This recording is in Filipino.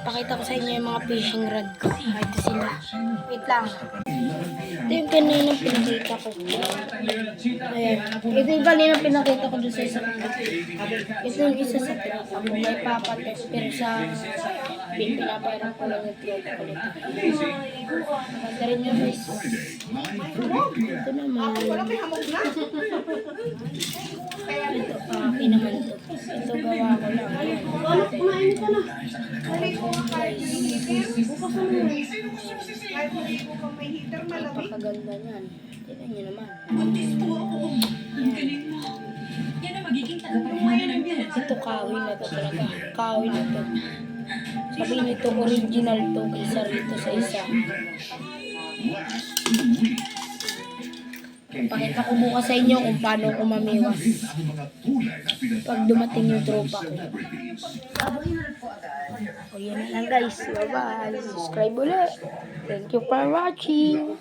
Pakita ko sa inyo yung mga fishing rod ko. Ito sila. Wait lang. Ito yung kanina pinakita ko. Ayan. Ito yung kanina pinakita ko doon sa isa. Ito yung isa sa tropa ko. May papatek. Pero sa pinapayaran ko lang yung tropa ko nito. Maganda rin yung guys. Ito naman. Ito akin naman to. Ito gawa ko lang. Ayan. Kumain ka na. Napakaganda niyan. Tignan niyo naman. Yan ang magiging tagapagmana ng biyahe. Ito kahoy na to talaga. Kahoy na to. Sabi nito original to kaysa rito sa isa. Pakita ko bukas sa inyo kung paano ko mamiwas. Pag dumating yung tropa ko. O yan na lang guys. Bye bye. Subscribe ulit. Thank you for watching.